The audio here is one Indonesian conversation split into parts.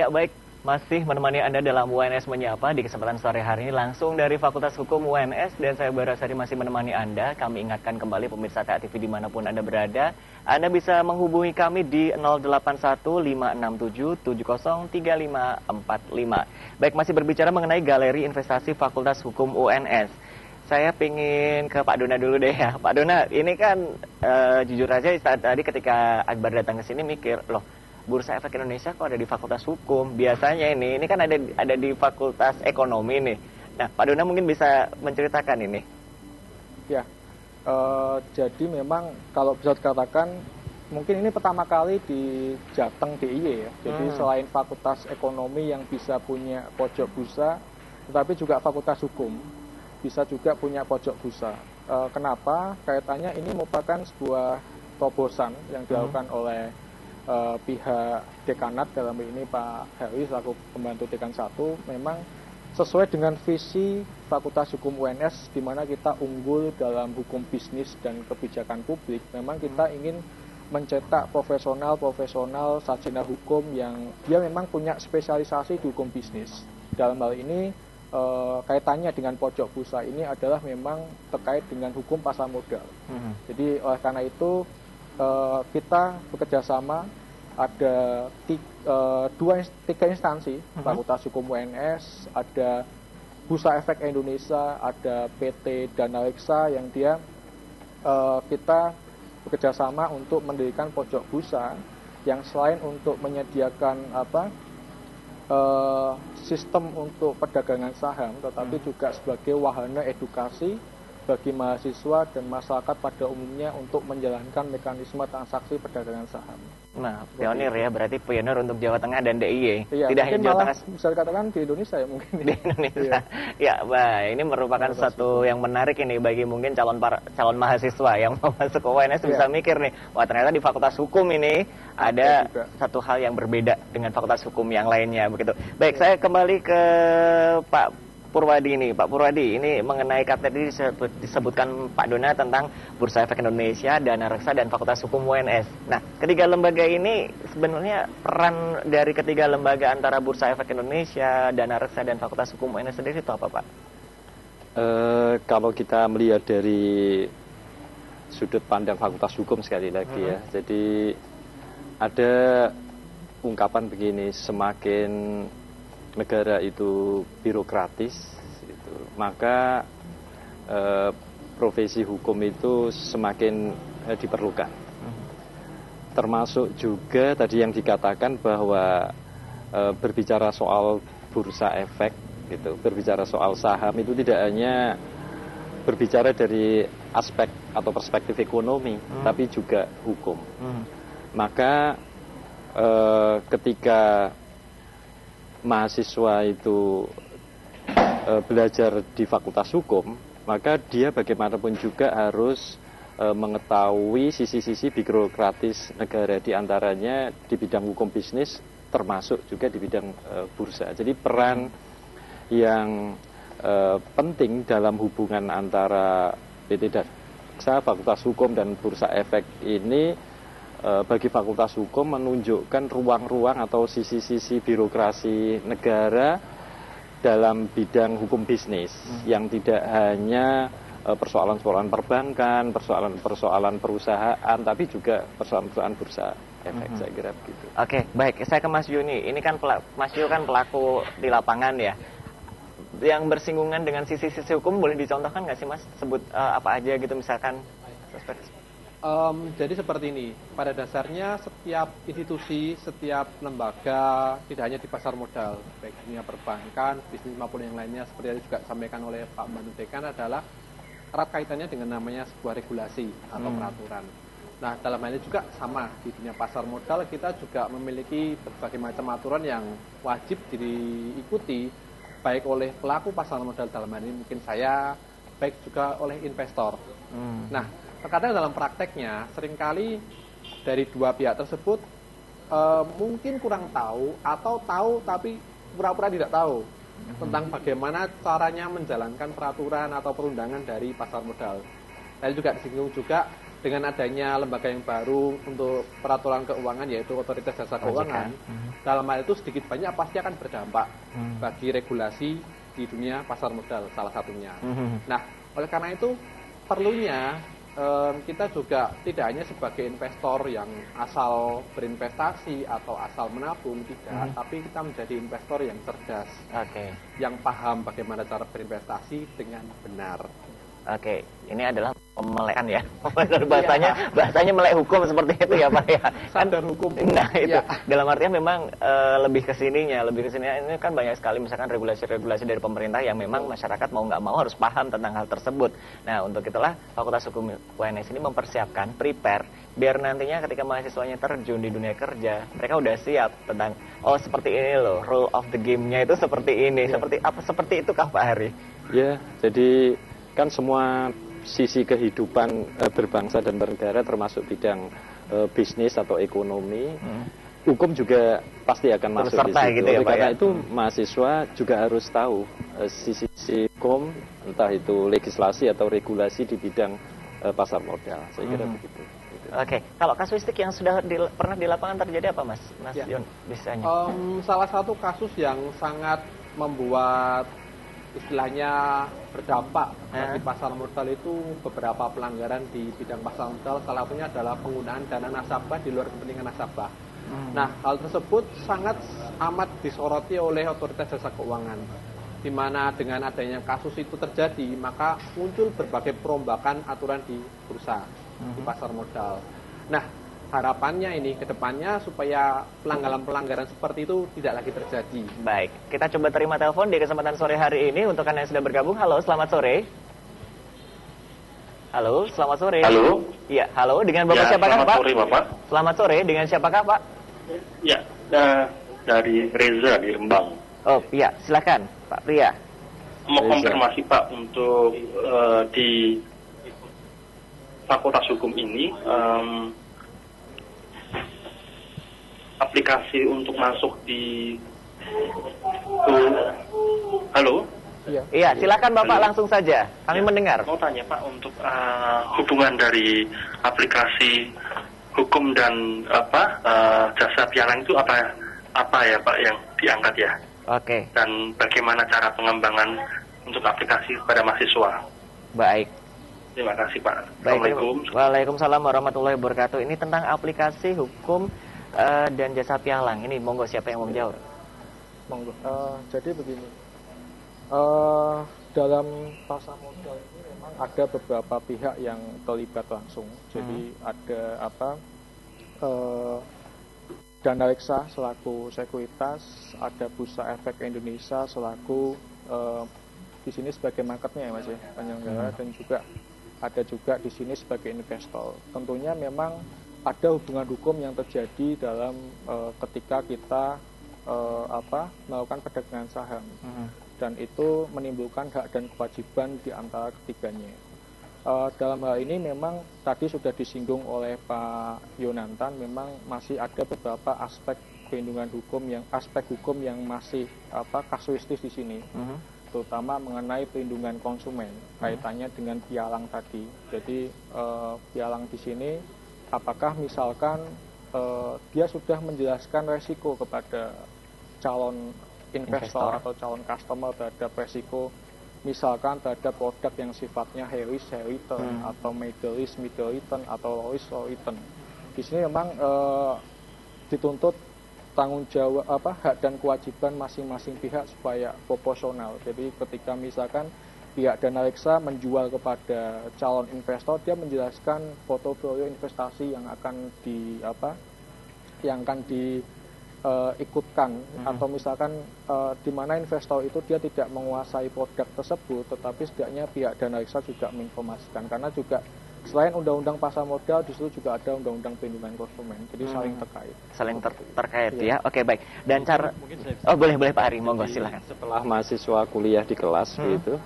Ya baik, masih menemani Anda dalam UNS Menyapa di kesempatan sore hari ini langsung dari Fakultas Hukum UNS dan saya Barasari masih menemani Anda. Kami ingatkan kembali pemirsa TA TV dimanapun Anda berada, Anda bisa menghubungi kami di 081567703545. Baik, masih berbicara mengenai Galeri Investasi Fakultas Hukum UNS. Saya pengen ke Pak Dona dulu deh ya. Pak Dona, ini kan jujur aja tadi ketika Akbar datang ke sini mikir, loh, Bursa Efek Indonesia kok ada di Fakultas Hukum? Biasanya ini kan ada di Fakultas Ekonomi nih. Nah, Pak Dona mungkin bisa menceritakan ini. Ya, jadi memang kalau bisa dikatakan mungkin ini pertama kali di Jateng DIY ya. Jadi selain Fakultas Ekonomi yang bisa punya pojok bursa, tetapi juga Fakultas Hukum bisa juga punya pojok bursa. Kenapa? Kaitannya ini merupakan sebuah terobosan yang dilakukan oleh pihak dekanat, dalam ini Pak Heri selaku pembantu dekan 1, memang sesuai dengan visi Fakultas Hukum UNS di mana kita unggul dalam hukum bisnis dan kebijakan publik. Memang kita ingin mencetak profesional sarjana hukum yang dia memang punya spesialisasi di hukum bisnis. Dalam hal ini kaitannya dengan pojok bursa ini adalah memang terkait dengan hukum pasar modal. Jadi oleh karena itu kita bekerja sama, ada tiga instansi Fakultas Hukum UNS, ada Bursa Efek Indonesia, ada PT Dana Reksa yang dia kita bekerja sama untuk mendirikan pojok bursa yang selain untuk menyediakan sistem untuk perdagangan saham, tetapi juga sebagai wahana edukasi bagi mahasiswa dan masyarakat pada umumnya untuk menjalankan mekanisme transaksi perdagangan saham. Nah, pionir ya, berarti pionir untuk Jawa Tengah dan DIY. Iya, tidak hanya Jawa Tengah, bisa dikatakan di Indonesia ya mungkin. Di Indonesia. Ya, baik. Ini merupakan satu yang menarik ini bagi mungkin calon mahasiswa yang mau masuk ke UNS bisa mikir nih, wah ternyata di Fakultas Hukum ini ada satu hal yang berbeda dengan Fakultas Hukum yang lainnya begitu. Baik, saya kembali ke Pak Purwadi ini. Pak Purwadi, ini mengenai KTD disebutkan Pak Dona tentang Bursa Efek Indonesia, Dana Reksa, dan Fakultas Hukum UNS. Nah, ketiga lembaga ini sebenarnya peran dari ketiga lembaga antara Bursa Efek Indonesia, Dana Reksa, dan Fakultas Hukum UNS sendiri itu apa, Pak? Kalau kita melihat dari sudut pandang Fakultas Hukum sekali lagi ya, jadi ada ungkapan begini, semakin negara itu birokratis, maka profesi hukum itu semakin diperlukan. Termasuk juga tadi yang dikatakan bahwa berbicara soal bursa efek, gitu, berbicara soal saham itu tidak hanya berbicara dari aspek atau perspektif ekonomi, tapi juga hukum. Maka ketika mahasiswa itu belajar di Fakultas Hukum, maka dia bagaimanapun juga harus mengetahui sisi-sisi birokratis negara, di antaranya di bidang hukum bisnis, termasuk juga di bidang bursa. Jadi peran yang penting dalam hubungan antara PT Daksa, Fakultas Hukum, dan Bursa Efek ini bagi Fakultas Hukum menunjukkan ruang-ruang atau sisi-sisi birokrasi negara dalam bidang hukum bisnis yang tidak hanya persoalan-persoalan perbankan, persoalan-persoalan perusahaan, tapi juga persoalan-persoalan bursa efek, saya kira begitu. Oke, baik. Saya ke Mas Yuni. Ini kan Mas Yu kan pelaku di lapangan ya. Yang bersinggungan dengan sisi-sisi hukum boleh dicontohkan nggak sih, Mas? Sebut apa aja gitu misalkan. Jadi seperti ini, pada dasarnya setiap institusi, setiap lembaga, tidak hanya di pasar modal, baik dunia perbankan, bisnis maupun yang lainnya, seperti yang juga disampaikan oleh Pak Bantu Dekan, adalah erat kaitannya dengan namanya sebuah regulasi atau peraturan. Nah, dalam hal ini juga sama, di dunia pasar modal kita juga memiliki berbagai macam aturan yang wajib diikuti, baik oleh pelaku pasar modal, dalam hal ini mungkin saya, baik juga oleh investor. Nah, terkadang dalam prakteknya seringkali dari dua pihak tersebut mungkin kurang tahu atau tahu tapi pura-pura tidak tahu tentang bagaimana caranya menjalankan peraturan atau perundangan dari pasar modal. Tadi juga disinggung juga dengan adanya lembaga yang baru untuk peraturan keuangan yaitu Otoritas Jasa Keuangan, dalam hal itu sedikit banyak pasti akan berdampak bagi regulasi di dunia pasar modal salah satunya. Nah, oleh karena itu perlunya kita juga tidak hanya sebagai investor yang asal berinvestasi atau asal menabung, tidak, tapi kita menjadi investor yang cerdas, yang paham bagaimana cara berinvestasi dengan benar. Oke, ini adalah memelekan ya, bahasanya melek hukum seperti itu ya Pak ya. Sadar hukum. Nah itu, dalam artian memang lebih ke sininya ini kan banyak sekali misalkan regulasi-regulasi dari pemerintah yang memang masyarakat mau nggak mau harus paham tentang hal tersebut. Nah untuk itulah Fakultas Hukum UNS ini mempersiapkan, prepare, biar nantinya ketika mahasiswanya terjun di dunia kerja, mereka udah siap tentang, oh seperti ini loh, rule of the game-nya itu seperti ini, seperti itu kah Pak Hari? Ya, jadi kan semua sisi kehidupan berbangsa dan bernegara termasuk bidang bisnis atau ekonomi, hukum juga pasti akan masuk di situ. Gitu ya, Pak, karena itu mahasiswa juga harus tahu sisi hukum, entah itu legislasi atau regulasi di bidang pasar modal. Saya kira begitu. Oke, kalau kasuistik yang sudah pernah di lapangan terjadi apa Mas Yon biasanya? Salah satu kasus yang sangat membuat istilahnya berdampak bagi pasar modal itu beberapa pelanggaran di bidang pasar modal, salah satunya adalah penggunaan dana nasabah di luar kepentingan nasabah. Nah, hal tersebut sangat amat disoroti oleh Otoritas Jasa Keuangan, di mana dengan adanya kasus itu terjadi, maka muncul berbagai perombakan aturan di bursa, di pasar modal. Nah, harapannya ini ke depannya supaya pelanggaran-pelanggaran seperti itu tidak lagi terjadi. Baik, kita coba terima telepon di kesempatan sore hari ini untuk Anda yang sudah bergabung. Halo, selamat sore. Halo, selamat sore. Halo. Iya, halo, dengan Bapak siapakah Pak? Selamat sore Bapak. Selamat sore, dengan siapakah Pak? Ya, dari Reza di Rembang. Oh, iya, silakan Pak Pria. Mau konfirmasi Pak untuk di Fakultas Hukum ini, aplikasi untuk masuk di halo? Iya, silakan Bapak langsung saja. Kami mendengar. Mau tanya Pak untuk hubungan dari aplikasi hukum dan jasa pialang itu apa ya Pak yang diangkat ya? Oke. Dan bagaimana cara pengembangan untuk aplikasi kepada mahasiswa? Baik. Terima kasih Pak. Baik, Assalamualaikum. Waalaikumsalam warahmatullahi wabarakatuh. Ini tentang aplikasi hukum dan jasa pialang. Ini monggo siapa yang mau menjawab? Monggo. Jadi begini, dalam pasar modal ini memang ada beberapa pihak yang terlibat langsung. Jadi ada Dana Reksa selaku sekuritas, ada Bursa Efek Indonesia selaku di sini sebagai marketnya ya Mas ya, penyelenggara, dan juga di sini sebagai investor. Tentunya memang ada hubungan hukum yang terjadi dalam ketika kita melakukan perdagangan saham, dan itu menimbulkan hak dan kewajiban di antara ketiganya. Dalam hal ini memang tadi sudah disinggung oleh Pak Yonantan, memang masih ada beberapa aspek perlindungan hukum yang masih kasuistis di sini, terutama mengenai perlindungan konsumen kaitannya dengan pialang tadi. Jadi pialang di sini, apakah misalkan dia sudah menjelaskan resiko kepada calon investor atau calon customer terhadap resiko, misalkan terhadap produk yang sifatnya high risk high return, atau middle risk middle return, atau low risk low return. Di sini memang dituntut tanggung jawab hak dan kewajiban masing-masing pihak supaya proporsional. Jadi ketika misalkan pihak Dana Reksa menjual kepada calon investor, dia menjelaskan portofolio investasi yang akan diikutkan, atau misalkan di mana investor itu dia tidak menguasai produk tersebut, tetapi setidaknya pihak Dana Reksa juga menginformasikan, karena juga selain undang-undang pasar modal, di situ juga ada undang-undang perlindungan konsumen, jadi saling terkait. Terkait ya. Oke, baik. Dan cara boleh Pak Ari, monggo silakan. Setelah mahasiswa kuliah di kelas gitu,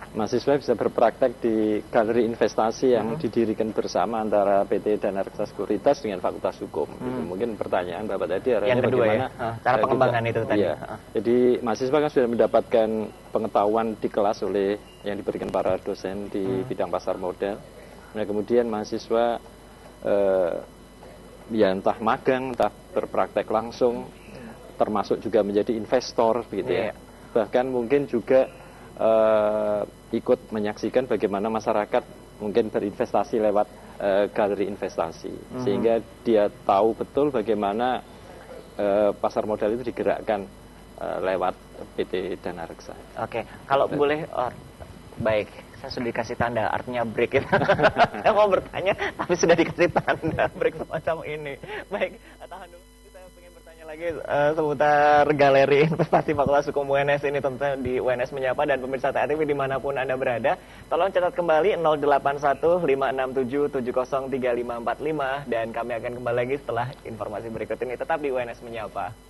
mahasiswa bisa berpraktek di galeri investasi yang didirikan bersama antara PT Dana Reksa Sekuritas dengan Fakultas Hukum. Gitu. Mungkin pertanyaan Bapak tadi yang kedua bagaimana cara pengembangan itu tadi. Iya. Jadi mahasiswa kan sudah mendapatkan pengetahuan di kelas oleh yang diberikan para dosen di bidang pasar modal. Nah kemudian mahasiswa ya entah magang, entah berpraktek langsung, termasuk juga menjadi investor begitu ya. Bahkan mungkin juga ikut menyaksikan bagaimana masyarakat mungkin berinvestasi lewat galeri investasi, sehingga dia tahu betul bagaimana pasar modal itu digerakkan lewat PT Dana Reksa. Oke, kalau boleh, baik, saya sudah dikasih tanda, artinya break. Saya mau bertanya, tapi sudah dikasih tanda break semacam ini. Baik, tahan dulu. Saya ingin bertanya lagi seputar galeri investasi Fakultas Hukum UNS ini, tentunya di UNS Menyapa, dan pemirsa TATV dimanapun Anda berada. Tolong catat kembali 081567703545, dan kami akan kembali lagi setelah informasi berikut ini. Tetap di UNS Menyapa.